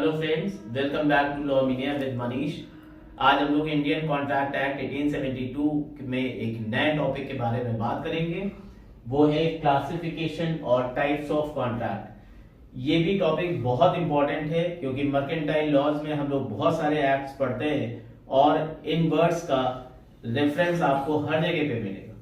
Hello friends, welcome back to law media with Manish. आज हम लोग इंडियन कॉन्ट्रैक्ट एक्ट 1872 में एक नए टॉपिक के बारे में बात करेंगे। वो है क्लासिफिकेशन और टाइप्स ऑफ कॉन्ट्रैक्ट। ये भी टॉपिक बहुत इंपॉर्टेंट है क्योंकि मर्केंटाइल लॉज में हम लोग बहुत सारे एक्ट्स पढ़ते हैं और इन वर्ड्स का रेफरेंस आपको हर जगह पे मिलेगा।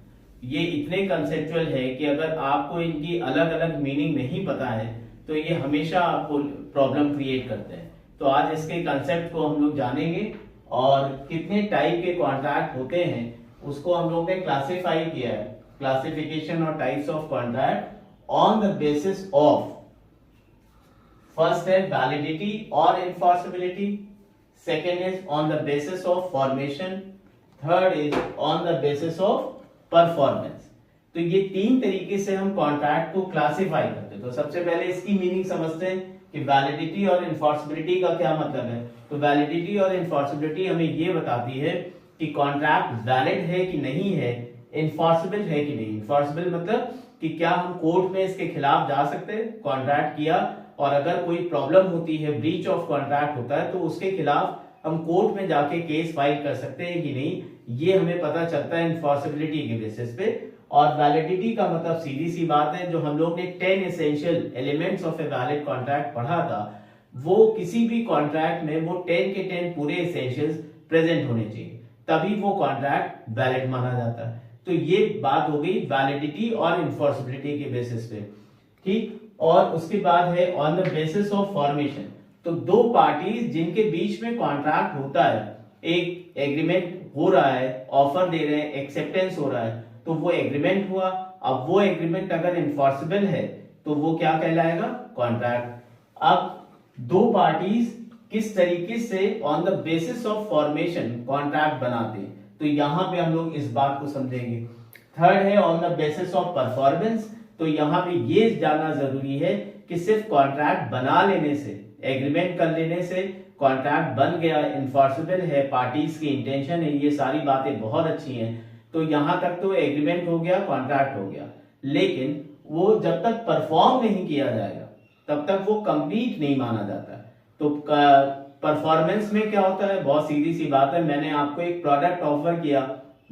ये इतने कंसेप्चुअल है कि अगर आपको इनकी अलग अलग मीनिंग नहीं पता है तो ये हमेशा आपको प्रॉब्लम क्रिएट करते हैं। तो आज इसके कंसेप्ट को हम लोग जानेंगे और कितने टाइप के कॉन्ट्रैक्ट होते हैं उसको हम लोग ने क्लासिफाई किया है। क्लासिफिकेशन और types of contract on the basis of, first है वैलिडिटी और enforceability, second is on the basis of formation, third is on the basis of performance. तो ये तीन तरीके से हम कॉन्ट्रैक्ट को क्लासिफाई करते हैं। तो सबसे पहले इसकी मीनिंग समझते हैं कि वैलिडिटी और इनफॉर्सिबिलिटी का क्या मतलब है। तो वैलिडिटी और इनफॉर्सिबिलिटी हमें ये बताती है कि कॉन्ट्रैक्ट वैलिड है कि नहीं है, इनफॉर्सिबल है कि नहीं। इनफॉर्सिबल मतलब कि क्या हम कोर्ट में इसके खिलाफ जा सकते हैं, कॉन्ट्रैक्ट किया और अगर कोई प्रॉब्लम होती है, ब्रीच ऑफ कॉन्ट्रैक्ट होता है तो उसके खिलाफ हम कोर्ट में जाके केस फाइल कर सकते हैं कि नहीं, ये हमें पता चलता है इनफॉर्सिबिलिटी के बेसिस पे। और वैलिडिटी का मतलब सीधी सी बात है, जो हम लोग ने 10 essential elements of a valid contract पढ़ा था, वो किसी भी कॉन्ट्रैक्ट में वो 10 के 10 पूरे एसेंशियल्स प्रेजेंट होने चाहिए, तभी वो कॉन्ट्रैक्ट वैलिड माना जाता है। तो ये बात हो गई वैलिडिटी और इनफॉर्सिबिलिटी के बेसिस पे, ठीक। और उसके बाद है on the basis of formation. तो दो पार्टीज जिनके बीच में कॉन्ट्रैक्ट होता है, एक एग्रीमेंट हो रहा है, ऑफर दे रहे हैं, एक्सेप्टेंस हो रहा है, तो वो एग्रीमेंट हुआ। अब वो एग्रीमेंट अगर इनफॉर्सिबल है तो वो क्या कहलाएगा, कॉन्ट्रैक्ट। अब दो पार्टीज किस तरीके से on the basis of formation contract बनाते हैं, तो यहां पे हम लोग इस बात को समझेंगे। थर्ड है on the basis of performance. तो यहां पे ये जानना जरूरी है कि सिर्फ कॉन्ट्रैक्ट बना लेने से, एग्रीमेंट कर लेने से कॉन्ट्रैक्ट बन गया, इनफॉर्सिबल है, पार्टीज की इंटेंशन है, ये सारी बातें बहुत अच्छी हैं, तो यहां तक तो एग्रीमेंट हो गया, कॉन्ट्रैक्ट हो गया। लेकिन वो जब तक परफॉर्म नहीं किया जाएगा तब तक वो कंप्लीट नहीं माना जाता। तो परफॉर्मेंस में क्या होता है, बहुत सीधी सी बात है, मैंने आपको एक प्रोडक्ट ऑफर किया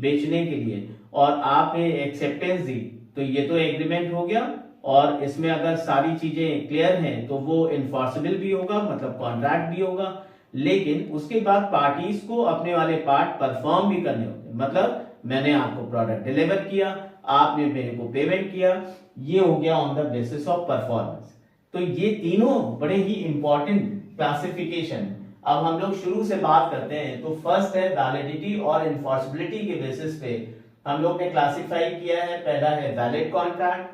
बेचने के लिए और आपने एक्सेप्टेंस दी, तो ये तो एग्रीमेंट हो गया और इसमें अगर सारी चीजें क्लियर हैं तो वो इनफॉर्सिबल भी होगा, मतलब कॉन्ट्रैक्ट भी होगा। लेकिन उसके बाद पार्टीज को अपने वाले पार्ट परफॉर्म भी करने होते हैं, मतलब मैंने आपको प्रोडक्ट डिलीवर किया, आपने मेरे को पेमेंट किया, ये हो गया on the basis of performance. तो ये तीनों बड़े ही इंपॉर्टेंट क्लासिफिकेशन। अब हम लोग शुरू से बात करते हैं। तो फर्स्ट है वैलिडिटी और इनफॉर्सिबिलिटी के बेसिस पे हम लोग ने क्लासिफाई किया है। पहला है valid contract,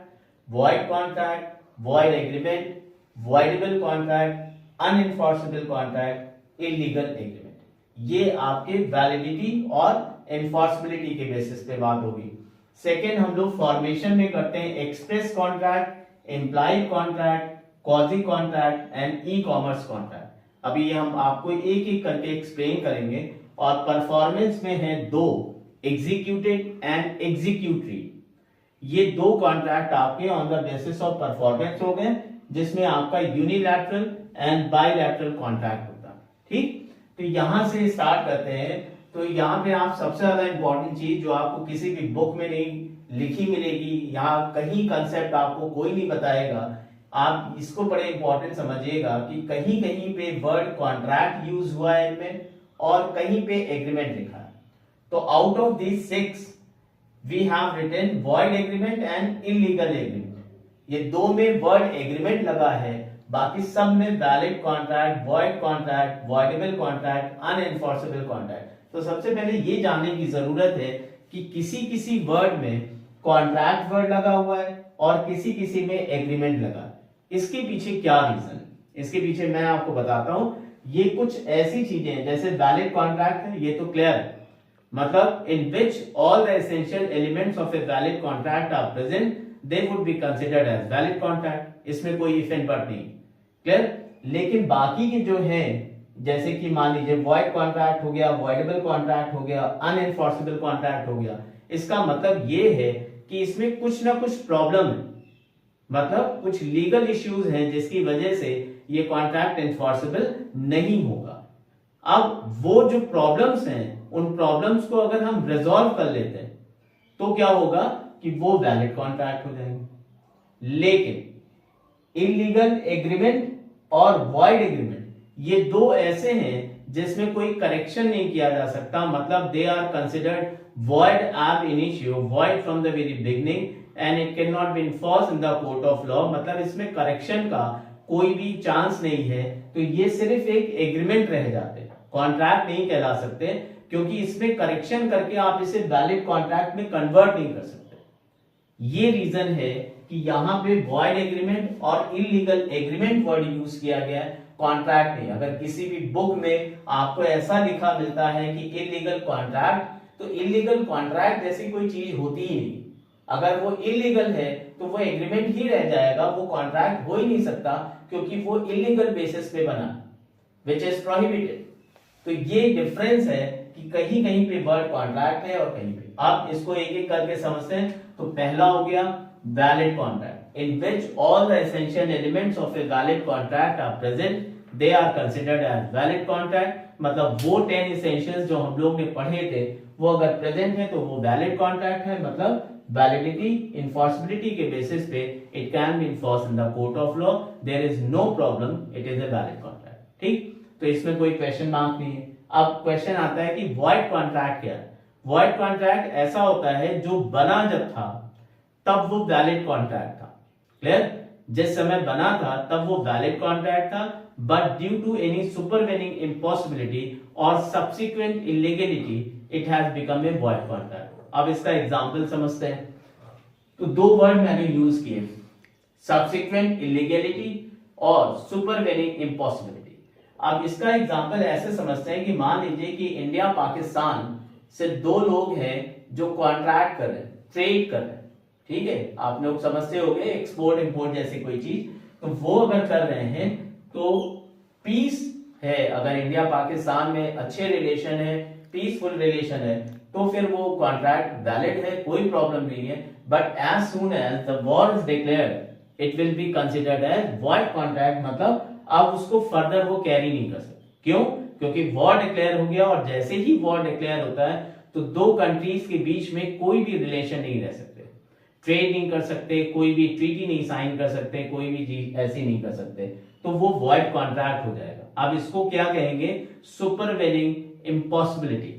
void contract, void agreement, voidable contract, unenforceable contract, illegal agreement. ये आपके वैलिडिटी और इनफॉर्सिबिलिटी के बेसिस पे बात होगी। सेकेंड हम लोग फॉर्मेशन में करते हैं express contract, implied contract, quasi contract and e commerce contract. अभी ये हम आपको एक एक करके एक्सप्लेन करेंगे। और परफॉर्मेंस में है दो, एग्जीक्यूटेड एंड एग्जीक्यूटरी। ये दो कॉन्ट्रैक्ट आपके on the basis of performance हो गए, जिसमें आपका यूनिलैटरल एंड बायलैटरल कॉन्ट्रैक्ट होता है, ठीक। तो यहां से स्टार्ट करते हैं। तो यहाँ पे आप सबसे ज्यादा इंपॉर्टेंट चीज जो आपको किसी भी बुक में नहीं लिखी मिलेगी, यहाँ कहीं कंसेप्ट आपको कोई नहीं बताएगा, आप इसको बड़े इंपॉर्टेंट समझिएगा कि कहीं कहीं पे वर्ड कॉन्ट्रैक्ट यूज हुआ है इनमें और कहीं पे एग्रीमेंट लिखा है। तो out of these 6 we have written void agreement and illegal agreement. ये दो में वर्ड एग्रीमेंट लगा है, बाकी सब में valid contract, void contract, voidable contract, unenforceable contract. तो सबसे पहले ये जानने की जरूरत है कि किसी किसी वर्ड में कॉन्ट्रैक्ट वर्ड लगा हुआ है और किसी किसी में एग्रीमेंट लगा है। इसके पीछे क्या रीजन है, इसके पीछे मैं आपको बताता हूं। ये कुछ ऐसी चीजें हैं, जैसे वैलिड कॉन्ट्रैक्ट है, ये तो क्लियर है, मतलब in which all the essential elements of a valid contract are present, they would be considered as valid contract. इसमें कोई इफ एंड बट नहीं, क्लियर। लेकिन बाकी के जो है, जैसे कि मान लीजिए वॉइड कॉन्ट्रैक्ट हो गया, वॉइडेबल कॉन्ट्रैक्ट हो गया, अनएनफोर्सेबल कॉन्ट्रैक्ट हो गया, इसका मतलब ये है कि इसमें कुछ ना कुछ प्रॉब्लम है, मतलब कुछ लीगल इश्यूज हैं जिसकी वजह से ये कॉन्ट्रैक्ट इन्फोर्सेबल नहीं होगा। अब वो जो प्रॉब्लम्स हैं उन प्रॉब्लम्स को अगर हम रिजॉल्व कर लेते हैं तो क्या होगा कि वो वैलिड कॉन्ट्रैक्ट हो जाएंगे। लेकिन इलीगल एग्रीमेंट और वॉइड एग्रीमेंट ये दो ऐसे हैं जिसमें कोई करेक्शन नहीं किया जा सकता, मतलब they are considered void ab initio, void from the very beginning and it cannot be enforced in the court of law, मतलब इसमें करेक्शन का कोई भी चांस नहीं है। तो ये सिर्फ एक एग्रीमेंट रह जाते हैं, कॉन्ट्रैक्ट नहीं कहला सकते, क्योंकि इसमें करेक्शन करके आप इसे वैलिड कॉन्ट्रैक्ट में कन्वर्ट नहीं कर सकते। ये रीजन है कि यहाँ पे वॉइड एग्रीमेंट और इलीगल एग्रीमेंट वर्ड यूज किया गया है, कॉन्ट्रैक्ट नहीं। अगर किसी भी बुक में आपको ऐसा लिखा मिलता है कि इलीगल कॉन्ट्रैक्ट, तो इलीगल कॉन्ट्रैक्ट जैसी कोई चीज होती ही नहीं। अगर वो इलीगल है तो वो एग्रीमेंट ही रह जाएगा, वो कॉन्ट्रैक्ट हो ही नहीं सकता, क्योंकि वो इलीगल बेसिस पे बना, विच इज प्रोहिबिटेड। तो ये डिफरेंस है कि कहीं कहीं पे वर्ड कॉन्ट्रैक्ट है और कहीं पे। आप इसको एक एक करके समझते हैं। तो पहला हो गया valid contract, in which all the essential elements of a valid contract are present, they are considered as valid contract. मतलब वो 10 एसेंशियल्स जो हम लोग ने पढ़े थे वो अगर प्रेजेंट है तो वो वैलिड कॉन्ट्रैक्ट है, मतलब वैलिडिटी इन्फोर्सिबिलिटी के बेसिस पे it can be enforced in the court of law, there is no problem, it is a valid contract. ठीक, तो इसमें कोई क्वेश्चन मार्क नहीं है। अब क्वेश्चन आता है कि वॉइड कॉन्ट्रैक्ट क्या है। वॉइड कॉन्ट्रैक्ट ऐसा होता है जो बना जब था तब वो वैलिड कॉन्ट्रैक्ट था। क्लियर, जिस समय बना था तब वो वैलिड कॉन्ट्रैक्ट था, but due to any supervening impossibility or subsequent illegality it has become a void contract। अब इसका एग्जांपल समझते हैं। तो दो वर्ड मैंने यूज किए, subsequent illegality और supervening impossibility। अब इसका एग्जांपल ऐसे समझते हैं कि मान लीजिए कि इंडिया पाकिस्तान से दो लोग हैं जो कॉन्ट्रैक्ट कर रहे हैं, ट्रेड कर रहे हैं। ठीक है, आप लोग समझते होंगे एक्सपोर्ट इंपोर्ट जैसी कोई चीज, तो वो अगर कर रहे हैं तो पीस है। अगर इंडिया पाकिस्तान में अच्छे रिलेशन है, पीसफुल रिलेशन है, तो फिर वो कॉन्ट्रैक्ट वैलिड है, कोई प्रॉब्लम नहीं है। But as soon as the war is declared it will be considered as void contract, मतलब अब उसको फर्दर वो कैरी नहीं कर सकते। क्यों? क्योंकि वॉर डिक्लेयर हो गया, और जैसे ही वॉर डिक्लेयर होता है तो दो कंट्रीज के बीच में कोई भी रिलेशन नहीं रह सकते, ट्रेड नहीं कर सकते, कोई भी ट्रीटी नहीं साइन कर सकते, कोई भी चीज ऐसी नहीं कर सकते, तो वो वॉइड कॉन्ट्रैक्ट हो जाएगा। अब इसको क्या कहेंगे? सुपरवेनिंग इम्पॉसिबिलिटी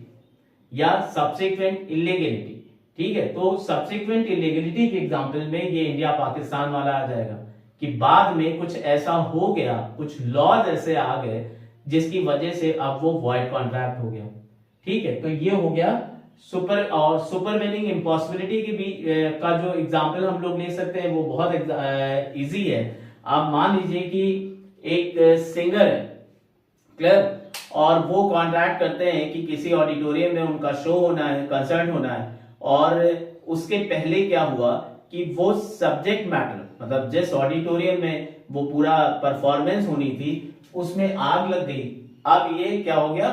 या सब्सिक्वेंट इलीगलिटी। ठीक है, तो सब्सिक्वेंट इलीगलिटी के एग्जांपल में ये इंडिया पाकिस्तान वाला आ जाएगा कि बाद में कुछ ऐसा हो गया, कुछ लॉज ऐसे आ गए जिसकी वजह से अब वो वॉइड कॉन्ट्रैक्ट हो गया। ठीक है, तो ये हो गया सुपर और सुपरवेनिंग इम्पॉसिबिलिटी के भी का जो एग्जांपल हम लोग ले सकते हैं वो बहुत इजी है। आप मान लीजिए कि एक सिंगर है, क्लियर, और वो कॉन्ट्रैक्ट करते हैं कि किसी ऑडिटोरियम में उनका शो होना है, कंसर्ट होना है, और उसके पहले क्या हुआ कि वो सब्जेक्ट मैटर, मतलब जिस ऑडिटोरियम में वो पूरा परफॉर्मेंस होनी थी उसमें आग लग गई। अब ये क्या हो गया?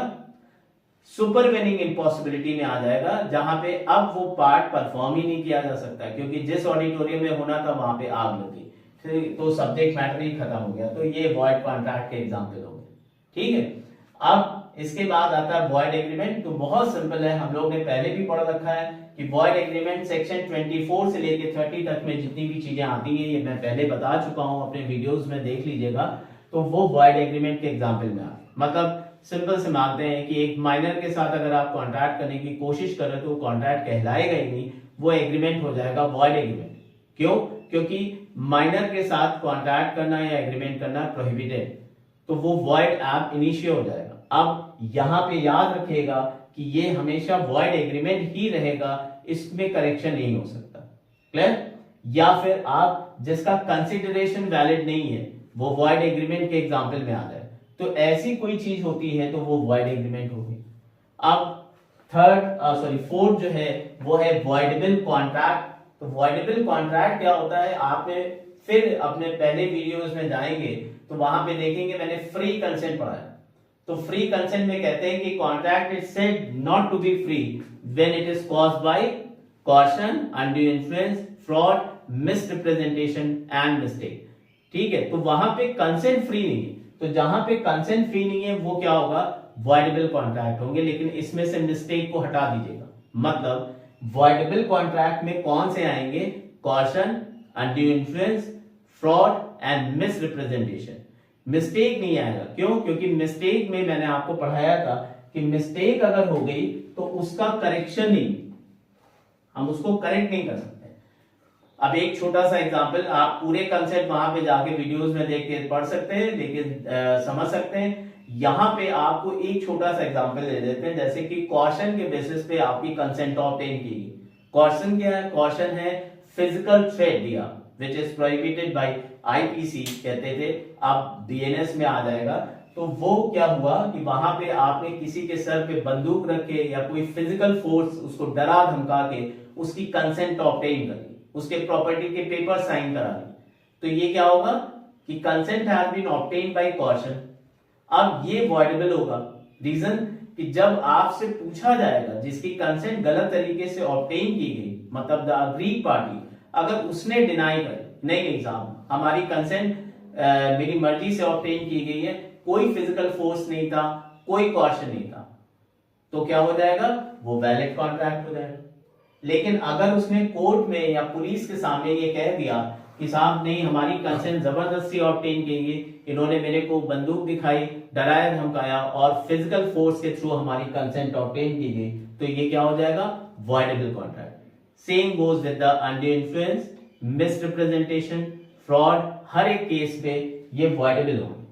सुपरवेनिंग इम्पॉसिबिलिटी में आ जाएगा, जहां पे अब वो पार्ट परफॉर्म ही नहीं किया जा सकता, क्योंकि जिस ऑडिटोरियम में होना था वहां पे आग लगी, तो सब्जेक्ट मैटर ही खत्म हो गया। तो ये वॉइड कॉन्ट्रैक्ट के एग्जांपल हो गए। ठीक है, अब इसके बाद आता है वॉइड एग्रीमेंट। तो बहुत सिंपल है, हम लोग ने पहले भी पढ़ रखा है कि वॉइड एग्रीमेंट सेक्शन 24 से लेके 30 तक में जितनी भी चीजें आती हैं ये मैं पहले बता चुका हूं, अपने वीडियोस में देख लीजिएगा। तो वो वॉइड एग्रीमेंट के एग्जांपल में आते, मतलब सिंपल से मानते हैं कि एक माइनर के साथ अगर आप कॉन्ट्रैक्ट करने की कोशिश करें तो कॉन्ट्रैक्ट कहलाएगा ही नहीं, वो एग्रीमेंट हो जाएगा वॉइड एग्रीमेंट। क्यों? क्योंकि माइनर के साथ कॉन्ट्रैक्ट करना या एग्रीमेंट करना प्रोहिबिटेड, तो वो वॉइड एब इनिशियो हो जाएगा। अब यहां पे याद रखिएगा कि ये हमेशा वॉइड एग्रीमेंट ही रहेगा, इसमें करेक्शन नहीं हो सकता। क्लियर? या फिर आप जिसका कंसिडरेशन वैलिड नहीं है वो वॉइड एग्रीमेंट के एग्जांपल में आ जाए, तो ऐसी कोई चीज होती है तो वो वॉइड एग्रीमेंट होगी। अब फोर्थ जो है वो है वॉइडेबल कॉन्ट्रैक्ट। तो वॉइडेबल कॉन्ट्रैक्ट क्या होता है? आपने फिर अपने पहले वीडियोस में जाएंगे तो वहां पे देखेंगे मैंने फ्री कंसेंट पढ़ा है। तो फ्री कंसेंट में कहते हैं कि contract is said not to be free when it is caused by caution, undue influence, fraud, misrepresentation and mistake. ठीक है, तो वहां पे कंसेंट फ्री नहीं है, तो जहां पे कंसेंट फ्री नहीं है वो क्या होगा, वॉइडेबल कॉन्ट्रैक्ट होंगे। लेकिन इसमें से मिस्टेक को हटा दीजिएगा, मतलब वॉइडेबल कॉन्ट्रैक्ट में कौन से आएंगे, caution, undue influence, fraud and miss representation. Mistake नहीं आएगा, क्यों, क्योंकि मिस्टेक में मैंने आपको पढ़ाया था कि मिस्टेक अगर हो गई तो उसका करेक्शन नहीं, हम उसको करेक्ट नहीं कर सकते। अब एक छोटा सा एग्जांपल, आप पूरे कंसेप्ट वहां पे जाके वीडियोस में देख के पढ़ सकते हैं, लेकिन समझ सकते हैं। यहां पे आपको एक छोटा सा एग्जांपल दे देते हैं, जैसे कि कॉशन के बेसिस पे आपकी कंसेंट ऑब्टेन की गई। कॉशन क्या है, कॉशन है फिजिकल थ्रेट दिया which is prohibited by IPC कहते थे, अब बीएनएस में आ जाएगा। तो वो क्या हुआ कि वहां पे आपने किसी के सर पे बंदूक रख के या कोई फिजिकल फोर्स उसको डरा धमका के उसकी कंसेंट ऑब्टेन कर ली, उसके प्रॉपर्टी के पेपर साइन करा ली, तो ये क्या होगा कि consent has been obtained by caution. अब ये वॉइडेबल होगा, रीजन कि जब आपसे पूछा जाएगा जिसकी कंसेंट गलत तरीके से ऑब्टेन की गई, मतलब द अग्रीड पार्टी, अगर उसने डिनाई कर नहीं नहीं साहब हमारी कंसेंट मेरी मर्जी से ऑब्टेन की गई है, कोई फिजिकल फोर्स नहीं था, कोई कॉशन नहीं था, तो क्या हो जाएगा, वो वैलिड कॉन्ट्रैक्ट हो जाएगा। लेकिन अगर उसने कोर्ट में या पुलिस के सामने ये कह दिया कि साहब नहीं हमारी कंसेंट जबरदस्ती ऑब्टेन की गई, इन्होंने मेरे को बंदूक दिखाई, डराया धमकाया और फिजिकल फोर्स के थ्रू हमारी कंसेंट ऑब्टेन की गई, तो ये क्या हो जाएगा, voidable contract. Same goes with the undue influence, misrepresentation, fraud, हर एक केस पे ये वॉइडेबल होंगे,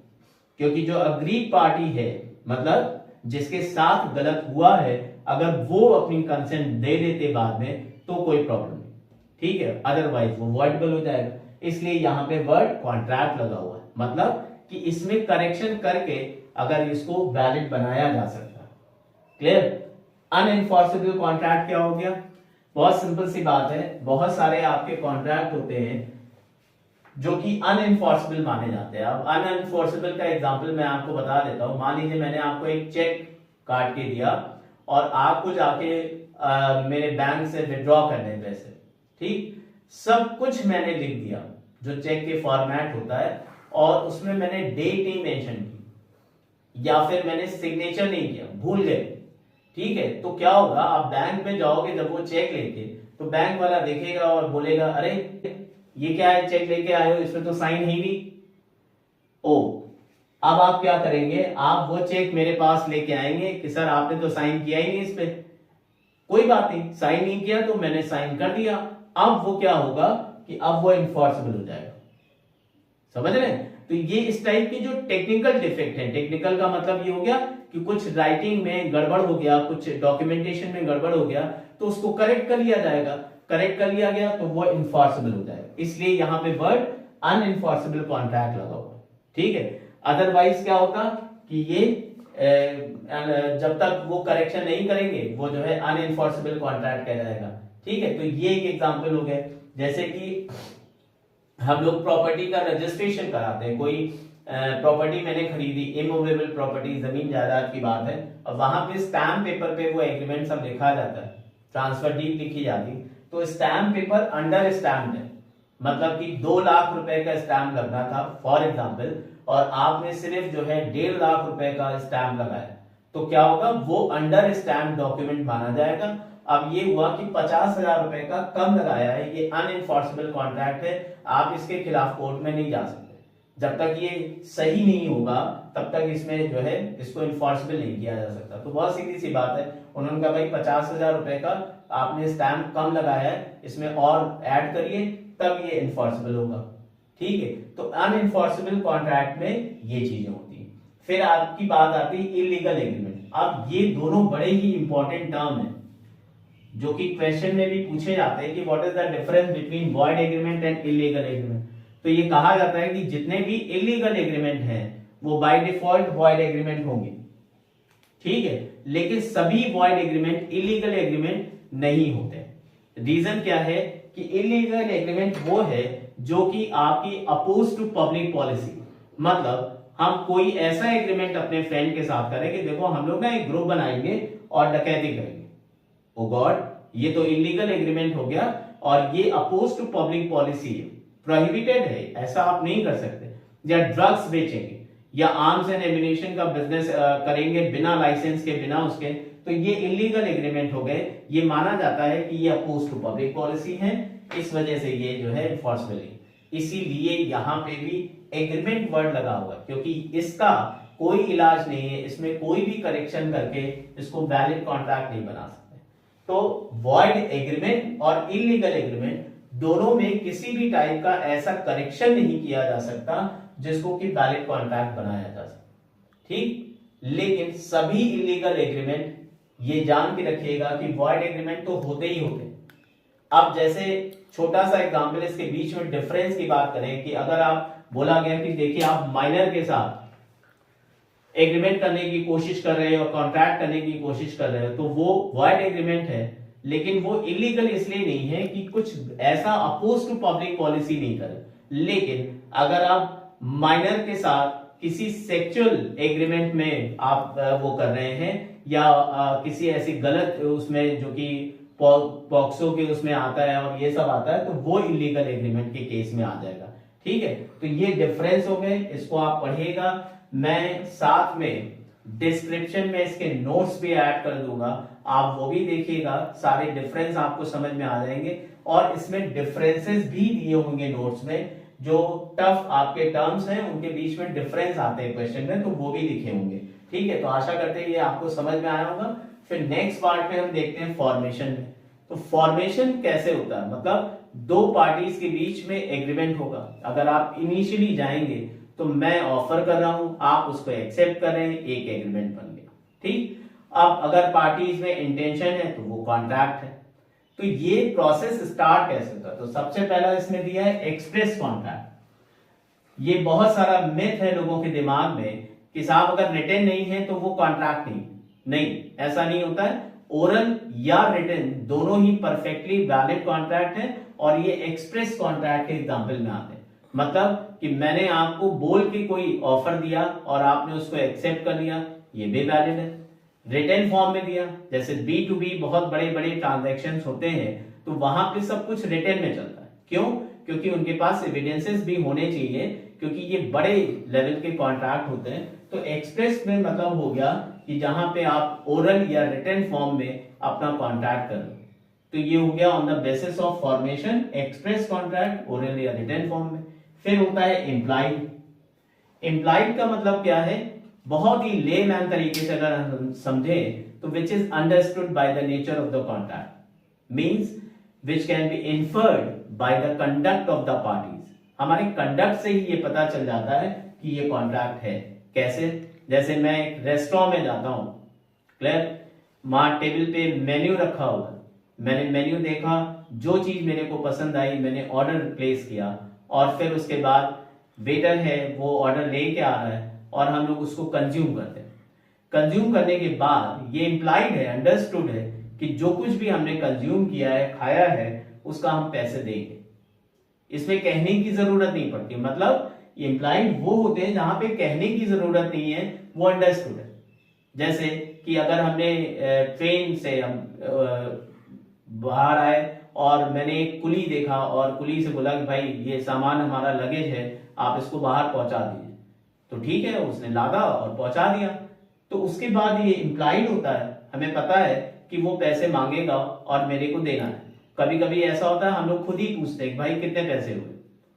क्योंकि जो अग्रीड पार्टी है, मतलब जिसके साथ गलत हुआ है, अगर वो अपनी कंसेंट दे देते बाद में तो कोई प्रॉब्लम नहीं, ठीक है, अदरवाइज वो वॉइडेबल हो जाएगा। इसलिए यहां पे वर्ड कॉन्ट्रैक्ट लगा हुआ है, मतलब कि इसमें करेक्शन करके अगर इसको वैलिड बनाया जा सकता है। क्लियर। अनएनफोर्सेबल कॉन्ट्रैक्ट क्या हो गया, बहुत सिंपल सी बात है, बहुत सारे आपके कॉन्ट्रैक्ट होते हैं जो कि अनएनफोर्सेबल माने जाते हैं। अब अनएनफोर्सेबल का एग्जांपल मैं आपको बता देता हूं। मान लीजिए मैंने आपको एक चेक काट के दिया और आपको जाके मेरे बैंक से विड्रॉ करने पैसे, ठीक, सब कुछ मैंने लिख दिया जो चेक के फॉर्मेट होता है, और उसमें मैंने डेट नहीं मेंशन की या फिर मैंने सिग्नेचर नहीं किया, भूल गए, ठीक है, तो क्या होगा, आप बैंक में जाओगे जब वो चेक लेके, तो बैंक वाला देखेगा और बोलेगा अरे ये क्या है, चेक लेके आए हो, इसमें तो साइन ही नहीं। ओ, अब आप क्या करेंगे, आप वो चेक मेरे पास लेके आएंगे कि सर आपने तो साइन किया ही नहीं इस पे। कोई बात नहीं, साइन नहीं किया तो मैंने साइन कर दिया। अब वो क्या होगा कि अब वो इन्फोर्सेबल हो जाएगा, समझ रहे हैं। तो ये इस टाइप की जो टेक्निकल डिफेक्ट है, टेक्निकल का मतलब ये हो गया कि कुछ राइटिंग में गड़बड़ हो गया, कुछ डॉक्यूमेंटेशन में गड़बड़ हो गया, तो उसको करेक्ट कर लिया जाएगा, करेक्ट कर लिया गया तो वो इन्फोर्सेबल हो जाएगा। इसलिए यहां पे वर्ड अनइन्फोर्सेबल कॉन्ट्रैक्ट लगा हुआ, ठीक है। अदरवाइज क्या होगा कि ये जब तक वो करेक्शन नहीं करेंगे वो जो है अनइन्फोर्सेबल कॉन्ट्रैक्ट कहलाएगा, ठीक है। तो ये एक एग्जांपल हो गया, जैसे कि हम लोग प्रॉपर्टी का रजिस्ट्रेशन कराते हैं, कोई प्रॉपर्टी मैंने खरीदी, इमूवेबल प्रॉपर्टी, जमीन जायदाद की बात है, और वहां पे स्टैम्प पेपर पे वो एग्रीमेंट सब लिखा जाता है, ट्रांसफर डीड लिखी जाती, तो स्टैम्प पेपर अंडर स्टैम्प है, मतलब कि 2 लाख रुपए का स्टैम्प लगना था फॉर एग्जांपल, और आपने सिर्फ जो है 1.5 लाख रुपए का स्टैम्प लगाया, तो क्या होगा, वो अंडर स्टैम्प डॉक्यूमेंट माना जाएगा। अब ये हुआ कि 50,000 रुपए का कम लगाया है, ये अनइन्फोर्सेबल कॉन्ट्रैक्ट है, आप इसके खिलाफ कोर्ट में नहीं जा सकते, जब तक ये सही नहीं होगा तब तक इसमें जो है इसको इन्फोर्सेबल नहीं किया जा सकता। तो बहुत सीधी सी बात है, उन्होंने कहा भाई 50,000 रुपए का आपने स्टैम्प कम लगाया है, इसमें और ऐड करिए तब ये इन्फोर्सेबल होगा, ठीक है। तो अनइन्फोर्सेबल कॉन्ट्रैक्ट में ये चीजें होती हैं। फिर आपकी बात आती है इलीगल एग्रीमेंट। अब ये दोनों बड़े ही इंपॉर्टेंट टर्म है जो कि क्वेश्चन में भी पूछे जाते हैं कि what is the difference between void agreement and illegal agreement. तो ये कहा जाता है कि जितने भी इलीगल एग्रीमेंट हैं वो बाय डिफॉल्ट वॉइड एग्रीमेंट होंगे, ठीक है, लेकिन सभी वॉइड एग्रीमेंट इलीगल एग्रीमेंट नहीं होते। रीजन क्या है कि इलीगल एग्रीमेंट वो है जो कि आपकी अपोज टू पब्लिक पॉलिसी, मतलब हम कोई ऐसा एग्रीमेंट अपने फ्रेंड के साथ करें कि देखो हम लोग ना एक ग्रुप बनाएंगे और डकैती करेंगे, ओ गॉड, ये तो इलीगल एग्रीमेंट हो गया और ये अपोज टू पब्लिक पॉलिसी है। प्रोहिबिटेड है, ऐसा आप नहीं कर सकते। या ड्रग्स बेचेंगे या आर्म्स एंड एमिनेशन का बिजनेस करेंगे बिना लाइसेंस के, बिना उसके, तो ये इलीगल एग्रीमेंट हो गए। ये माना जाता है कि ये अपोज टू पब्लिक पॉलिसी है, इस वजह से ये जो है इन्फोर्सबल है। इसीलिए यहाँ पे भी एग्रीमेंट वर्ड लगा हुआ है, क्योंकि इसका कोई इलाज नहीं है, इसमें कोई भी करेक्शन करके इसको वैलिड कॉन्ट्रैक्ट नहीं बना सकते। तो वॉइड एग्रीमेंट और इलीगल एग्रीमेंट दोनों में किसी भी टाइप का ऐसा करेक्शन नहीं किया जा सकता जिसको कि वैलिड कॉन्ट्रैक्ट बनाया जा सके, ठीक। लेकिन सभी इलीगल एग्रीमेंट ये जान के रखिएगा कि वॉइड एग्रीमेंट तो होते ही होते। अब जैसे छोटा सा एग्जांपल इसके बीच में डिफरेंस की बात करें कि अगर आप बोला गया कि देखिए आप माइनर के साथ एग्रीमेंट करने की कोशिश कर रहे हो, कॉन्ट्रैक्ट करने की कोशिश कर रहे हो, तो वो वॉइड एग्रीमेंट है, लेकिन वो इलीगल इसलिए नहीं है कि कुछ ऐसा अपोज टू पब्लिक पॉलिसी नहीं करे। लेकिन अगर आप माइनर के साथ किसी सेक्सुअल एग्रीमेंट में आप वो कर रहे हैं या किसी ऐसी गलत उसमें जो कि पॉक्सो के उसमें आता है और ये सब आता है, तो वो इलीगल एग्रीमेंट के केस में आ जाएगा, ठीक है। तो ये डिफरेंस हो गए, इसको आप पढ़िएगा। मैं साथ में डिस्क्रिप्शन में इसके नोट्स भी ऐड कर दूंगा, आप वो भी देखिएगा, सारे डिफरेंस आपको समझ में आ जाएंगे। और इसमें डिफरेंसेस भी दिए होंगे नोट्स में, जो टफ आपके टर्म्स हैं उनके बीच में डिफरेंस आते हैं क्वेश्चन में, तो वो भी लिखे होंगे, ठीक है। तो आशा करते हैं ये आपको समझ में आया होगा। फिर नेक्स्ट पार्ट में हम देखते हैं फॉर्मेशन में। तो फॉर्मेशन कैसे होता है, मतलब दो पार्टीज के बीच में एग्रीमेंट होगा। अगर आप इनिशियली जाएंगे तो मैं ऑफर कर रहा हूं, आप उसको एक्सेप्ट कर रहे हैं, एक एग्रीमेंट बन गया, ठीक। अब अगर पार्टीज में इंटेंशन है तो वो कॉन्ट्रैक्ट है। तो ये प्रोसेस स्टार्ट कैसे होता है, तो सबसे पहला इसमें दिया है एक्सप्रेस कॉन्ट्रैक्ट। ये बहुत सारा मिथ है लोगों के दिमाग में कि साहब अगर रिटन नहीं है तो वो कॉन्ट्रैक्ट नहीं, ऐसा नहीं होता है। ओरल या रिटन दोनों ही परफेक्टली वैलिड कॉन्ट्रैक्ट है, और ये एक्सप्रेस कॉन्ट्रैक्ट के एग्जांपल में आते हैं। मतलब कि मैंने आपको बोल के कोई ऑफर दिया और आपने उसको एक्सेप्ट कर लिया, ये भी वैलिड है। रिटन फॉर्म में दिया, जैसे B2B बहुत बड़े बड़े ट्रांजैक्शंस होते हैं, तो वहां पे सब कुछ रिटन में चलता है। क्यों? क्योंकि उनके पास एविडेंसेस भी होने चाहिए, क्योंकि ये बड़े लेवल के कॉन्ट्रैक्ट होते हैं। तो एक्सप्रेस में मतलब हो गया कि जहां पे आप ओरल या रिटन फॉर्म में अपना कॉन्ट्रैक्ट कर लो, तो ये हो गया on the basis of formation express contract, oral या रिटन फॉर्म में। फिर होता है इम्प्लाइड। इम्प्लाइड का मतलब क्या है, बहुत ही लेमैन तरीके से अगर हम समझे तो which is understood by the nature of the contract, means which can be inferred by the conduct of the parties. हमारे कंडक्ट से ही ये पता चल जाता है कि ये कॉन्ट्रैक्ट है। कैसे? जैसे मैं एक रेस्टोरेंट में जाता हूं, क्लियर, वहां टेबल पे मेन्यू रखा हुआ, मैंने मेन्यू देखा, जो चीज मेरे को पसंद आई मैंने ऑर्डर प्लेस किया, और फिर उसके बाद वेटर है वो ऑर्डर लेके आ रहा है और हम लोग उसको कंज्यूम करते हैं। कंज्यूम करने के बाद ये इंप्लाइड है, अंडरस्टूड है कि जो कुछ भी हमने कंज्यूम किया है, खाया है, उसका हम पैसे देंगे। इसमें कहने की जरूरत नहीं पड़ती, मतलब इंप्लाइड वो होते हैं जहां पे कहने की जरूरत नहीं है, वो अंडरस्टूड है। जैसे कि अगर हमने ट्रेन से हम बाहर आए और मैंने एक कुली देखा और कुली से बोला कि भाई ये सामान हमारा लगेज है, आप इसको बाहर पहुंचा दीजिए, तो ठीक है, उसने लादा और पहुंचा दिया। तो उसके बाद ये इंप्लाइड होता है, हमें पता है कि वो पैसे मांगेगा और मेरे को देना है। कभी कभी ऐसा होता है हम लोग खुद ही पूछते हैं भाई कितने पैसे हुए,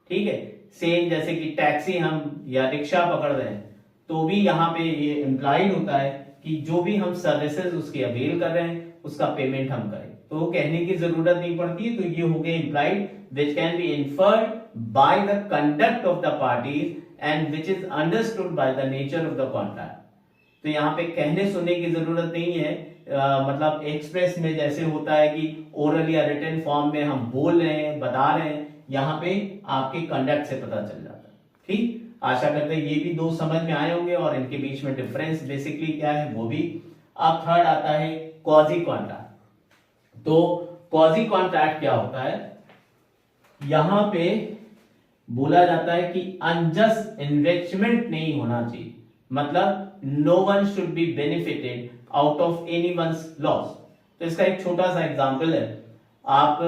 ठीक है। सेम जैसे कि टैक्सी हम या रिक्शा पकड़ रहे हैं, तो भी यहाँ पे ये इंप्लाइड होता है कि जो भी हम सर्विसेज उसकी अवेल कर रहे हैं उसका पेमेंट हम करें, तो कहने की जरूरत नहीं पड़ती। तो ये हो गए implied which can be inferred by the conduct of the parties and which is understood by the nature of the contract. तो यहाँ पे कहने सुनने की जरूरत नहीं है। मतलब एक्सप्रेस में जैसे होता है कि ओरल या रिटन फॉर्म में हम बोल रहे हैं, बता रहे हैं, यहाँ पे आपके कंडक्ट से पता चल जाता है, ठीक। आशा करते हैं ये भी दो समझ में आए होंगे और इनके बीच में डिफरेंस बेसिकली क्या है वो भी। अब थर्ड आता है क्वाजी कॉन्ट्रैक्ट। तो क्वाजी कॉन्ट्रैक्ट क्या होता है, यहां पे बोला जाता है कि अनजस्ट इनरिचमेंट नहीं होना चाहिए, मतलब no one should be benefited out of any one's loss. तो इसका एक छोटा सा एग्जांपल है, आप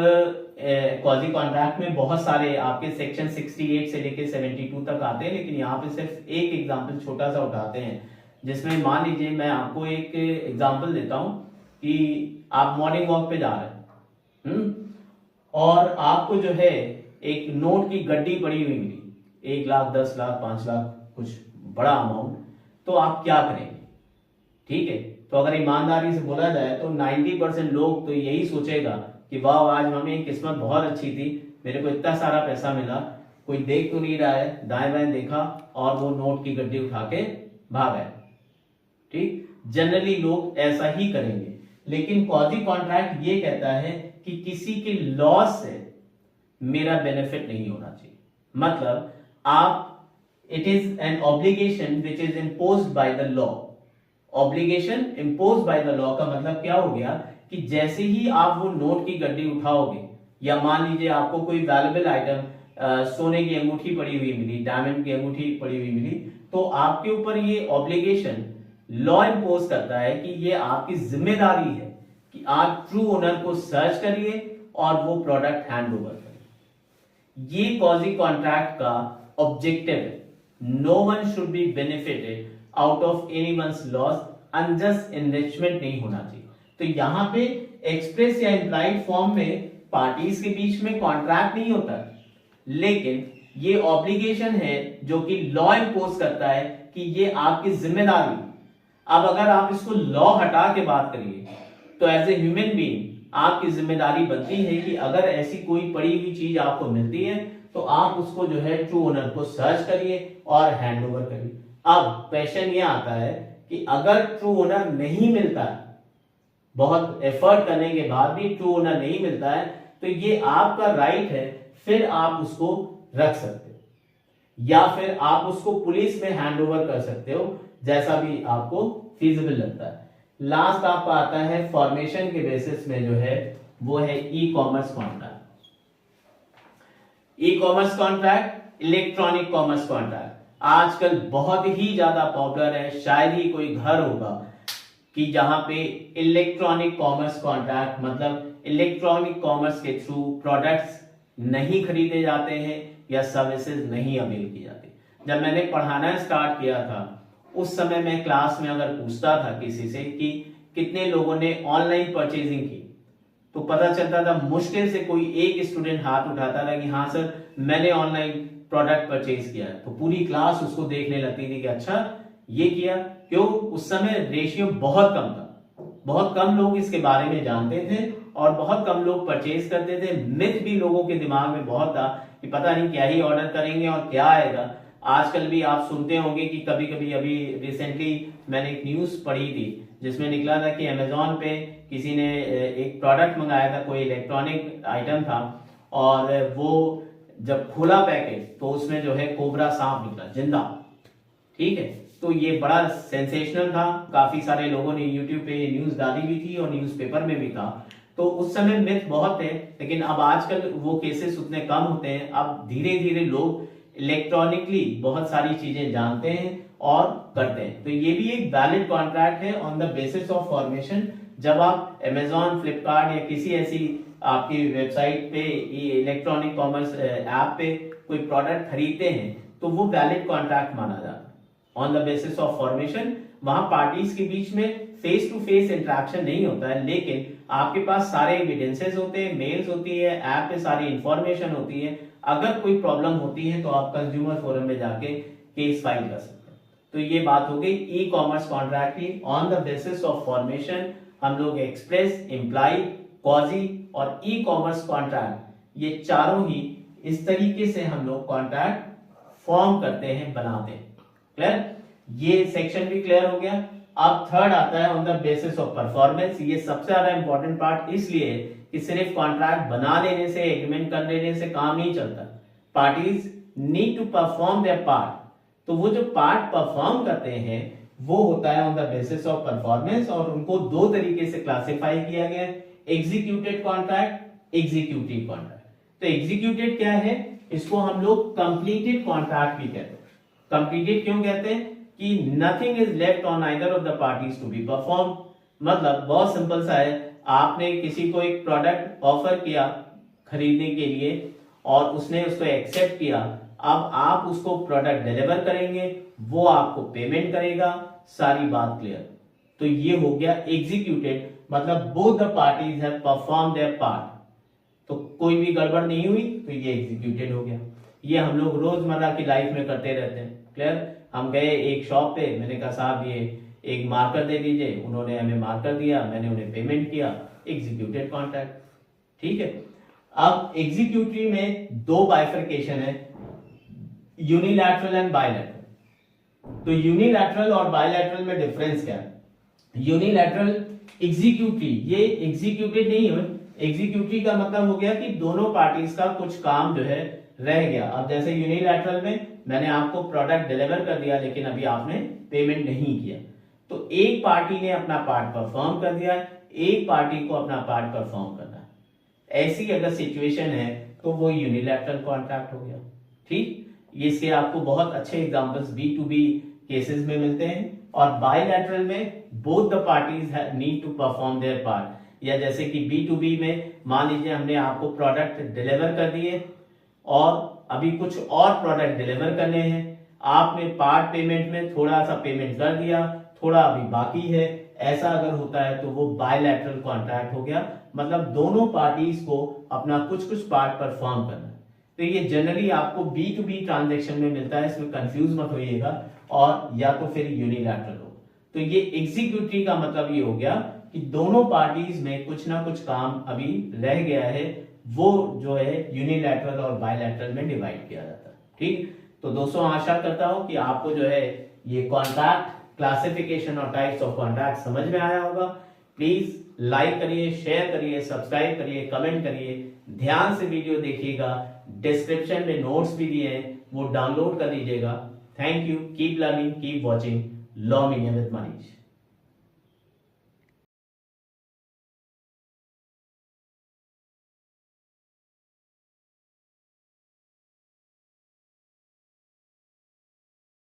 क्वाजी कॉन्ट्रैक्ट में बहुत सारे आपके सेक्शन 68 से लेके 72 तक आते हैं, लेकिन यहाँ पे सिर्फ एक एग्जांपल छोटा सा उठाते हैं, जिसमें मान लीजिए मैं आपको एक एग्जांपल देता हूँ कि आप मॉर्निंग वॉक पे जा रहे हैं और आपको जो है एक नोट की गड्डी पड़ी हुई मिली, 1 लाख, 10 लाख, 5 लाख, कुछ बड़ा अमाउंट, तो आप क्या करेंगे? ठीक है, तो अगर ईमानदारी से बोला जाए तो 90% लोग तो यही सोचेगा कि वाह, आज हमें किस्मत बहुत अच्छी थी, मेरे को इतना सारा पैसा मिला, कोई देख तो नहीं रहा है, दाएं बाएं देखा और वो नोट की गड्डी उठा के भाग गए। ठीक, जनरली लोग ऐसा ही करेंगे। लेकिन क्वाजी कॉन्ट्रैक्ट ये कहता है कि किसी के लॉस से मेरा बेनिफिट नहीं होना चाहिए। मतलब आप, it is an obligation which is imposed by the law. Obligation impose by the law का मतलब क्या हो गया कि जैसे ही आप वो नोट की गड्डी उठाओगे, या मान लीजिए आपको कोई वैल्यूएबल आइटम, सोने की अंगूठी पड़ी हुई मिली, डायमंड की अंगूठी पड़ी हुई मिली, तो आपके ऊपर ये ऑब्लिगेशन लॉ इम्पोज करता है कि ये आपकी जिम्मेदारी है कि आप ट्रू ओनर को सर्च करिए और वो प्रोडक्ट हैंड ओवर करिए। ये क्वाजी कॉन्ट्रैक्ट का ऑब्जेक्टिव है। No one should be benefited out of anyone's loss, unjust enrichment नहीं होना चाहिए। तो यहां पे एक्सप्रेस या इंप्लाइड फॉर्म में पार्टीज के बीच में कॉन्ट्रैक्ट नहीं होता, लेकिन ये ऑब्लिगेशन है जो कि लॉ इम्पोज करता है कि ये आपकी जिम्मेदारी। अब अगर आप इसको लॉ हटा के बात करिए तो एज ए ह्यूमन बीइंग आपकी जिम्मेदारी बनती है कि अगर ऐसी कोई पड़ी हुई चीज आपको मिलती है तो आप उसको जो है ट्रू ओनर को सर्च करिए और हैंड ओवर करिए। अब क्वेश्चन ये आता है कि अगर ट्रू ओनर नहीं मिलता है, बहुत एफर्ट करने के बाद भी ट्रू ओनर नहीं मिलता है, तो ये आपका राइट है, फिर आप उसको रख सकते हो या फिर आप उसको पुलिस में हैंड ओवर कर सकते हो, जैसा भी आपको फीजिबल लगता है। लास्ट आपका आता है फॉर्मेशन के बेसिस में जो है वो है e commerce contract. E commerce contract, electronic commerce contract आजकल बहुत ही ज्यादा पॉपुलर है। शायद ही कोई घर होगा कि जहां पे इलेक्ट्रॉनिक कॉमर्स कॉन्ट्रैक्ट, मतलब इलेक्ट्रॉनिक कॉमर्स के थ्रू प्रोडक्ट्स नहीं खरीदे जाते हैं या सर्विसेज नहीं अवेल की जाती। जब मैंने पढ़ाना स्टार्ट किया था उस समय मैं क्लास में अगर पूछता था किसी से कि कितने लोगों ने ऑनलाइन परचेजिंग की, तो पता चलता था मुश्किल से कोई एक स्टूडेंट हाथ उठाता था कि हाँ सर मैंने ऑनलाइन प्रोडक्ट परचेज किया है। तो पूरी क्लास उसको देखने लगती थी कि अच्छा ये किया। क्यों? उस समय रेशियो बहुत कम था, बहुत कम लोग इसके बारे में जानते थे और बहुत कम लोग परचेज करते थे। मिथ भी लोगों के दिमाग में बहुत था कि पता नहीं क्या ही ऑर्डर करेंगे और क्या आएगा। आजकल भी आप सुनते होंगे कि कभी कभी, अभी रिसेंटली मैंने एक न्यूज पढ़ी थी जिसमें निकला था कि अमेजोन पे किसी ने एक प्रोडक्ट मंगाया था, कोई इलेक्ट्रॉनिक आइटम था, और वो जब खोला पैकेट तो उसमें जो है कोबरा सांप निकला जिंदा। ठीक है, तो ये बड़ा सेंसेशनल था, काफी सारे लोगों ने यूट्यूब पे ये न्यूज डाली भी थी और न्यूज़पेपर में भी था। तो उस समय मिथ बहुत थे, लेकिन अब आजकल वो केसेस उतने कम होते हैं। अब धीरे धीरे लोग इलेक्ट्रॉनिकली बहुत सारी चीजें जानते हैं और करते हैं। तो ये भी एक वैलिड कॉन्ट्रैक्ट है on the basis of formation. जब आप अमेजॉन, फ्लिपकार्ट या किसी ऐसी आपकी वेबसाइट पे, इलेक्ट्रॉनिक कॉमर्स ऐप पे कोई प्रोडक्ट खरीदते हैं तो वो वैलिड कॉन्ट्रैक्ट माना जाता है on the basis of formation. वहां पार्टीज के बीच में फेस टू फेस इंटरेक्शन नहीं होता है, लेकिन आपके पास सारे एविडेंसेस होते हैं, मेल्स होती है, ऐप पे सारी इंफॉर्मेशन होती है। अगर कोई प्रॉब्लम होती है तो आप कंज्यूमर फोरम में जाके केस फाइल कर सकते हैं। तो ये बात हो गई ई कॉमर्स कॉन्ट्रैक्ट की। On the basis of formation हम लोग एक्सप्रेस, इम्प्लाई, क्वाजी और ई कॉमर्स कॉन्ट्रैक्ट, ये चारों ही इस तरीके से हम लोग कॉन्ट्रैक्ट फॉर्म करते हैं, बनाते हैं। क्लियर? ये सेक्शन भी क्लियर हो गया। अब थर्ड आता है on the basis of performance. ये सबसे ज्यादा इंपॉर्टेंट पार्ट इसलिए कि सिर्फ कॉन्ट्रैक्ट बना लेने से, एग्रीमेंट कर लेने से काम नहीं चलता। Parties need to perform their part. तो वो जो पार्ट परफॉर्म करते हैं वो होता है on the basis of performance, और उनको दो तरीके से क्लासिफाई किया गया है, एग्जीक्यूटेड कॉन्ट्रैक्ट, एग्जीक्यूटिव कॉन्ट्रैक्ट। तो एग्जीक्यूटेड क्या है? इसको हम लोग कंप्लीटेड कॉन्ट्रैक्ट भी कहते हैं। कंप्लीटेड क्यों कहते हैं? कि nothing is left on either of the parties to be perform. मतलब बहुत सिंपल सा है, आपने किसी को एक प्रोडक्ट ऑफर किया खरीदने के लिए और उसने उसको एक्सेप्ट किया, अब आप उसको प्रोडक्ट डिलीवर करेंगे, वो आपको पेमेंट करेगा, सारी बात क्लियर। तो ये हो गया एग्जीक्यूटेड, मतलब both the parties have perform their part, तो कोई भी गड़बड़ नहीं हुई, तो ये एग्जीक्यूटेड हो गया। ये हम लोग रोजमर्रा की लाइफ में करते रहते हैं। क्लियर? हम गए एक शॉप पे, मैंने कहा साहब ये एक मार्कर दे दीजिए, उन्होंने हमें मार्कर दिया, मैंने उन्हें पेमेंट किया, एग्जीक्यूटेड कॉन्ट्रैक्ट। ठीक है। अब एग्जीक्यूटिव में दो बाइफरकेशन है, यूनिलैटरल एंड बायलैटरल। तो यूनिलैटरल और बायलैटरल में डिफरेंस क्या है? यूनिलैटरल एग्जीक्यूटिव, ये एग्जीक्यूटेड नहीं है। एग्जीक्यूटिव का मतलब हो गया कि दोनों पार्टीज का कुछ काम जो है रह गया। अब जैसे यूनिलैटरल में मैंने आपको प्रोडक्ट डिलीवर कर दिया, लेकिन अभी आपने पेमेंट नहीं किया, तो एक पार्टी ने अपना पार्ट परफॉर्म कर दिया है, एक पार्टी को अपना पार्ट परफॉर्म करना है। ऐसी अगर सिचुएशन है तो वो यूनिलैटरल कॉन्ट्रैक्ट हो गया। ठीक, इसके आपको बहुत अच्छे एग्जांपल्स B2B केसेस में मिलते हैं। और बायलैटरल में both the parties need to perform their part, या जैसे कि B2B में मान लीजिए हमने आपको प्रोडक्ट डिलीवर कर दिए और अभी कुछ और प्रोडक्ट डिलीवर करने हैं, आपने पार्ट पेमेंट में थोड़ा सा पेमेंट कर दिया, थोड़ा अभी बाकी है, ऐसा अगर होता है तो वो बायलैटरल कॉन्ट्रैक्ट हो गया। मतलब दोनों पार्टीज को अपना कुछ कुछ पार्ट परफॉर्म करना। तो ये जनरली आपको B2B ट्रांजैक्शन में मिलता है, इसमें कंफ्यूज मत होइएगा, और या तो फिर यूनिलैटरल हो। तो ये एग्जीक्यूटिव का मतलब ये हो गया कि दोनों पार्टीज में कुछ ना कुछ काम अभी रह गया है, वो जो है यूनिलैटरल और बायलैटरल में डिवाइड किया जाता है। ठीक, तो दोस्तों आशा करता हूं कि आपको जो है ये कॉन्ट्रैक्ट क्लासिफिकेशन और टाइप्स ऑफ कॉन्ट्रैक्ट समझ में आया होगा। प्लीज लाइक करिए, शेयर करिए, सब्सक्राइब करिए, कमेंट करिए, ध्यान से वीडियो देखिएगा। डिस्क्रिप्शन में नोट्स भी दिए हैं, वो डाउनलोड कर लीजिएगा। Thank you, keep learning, keep watching law media with Manish.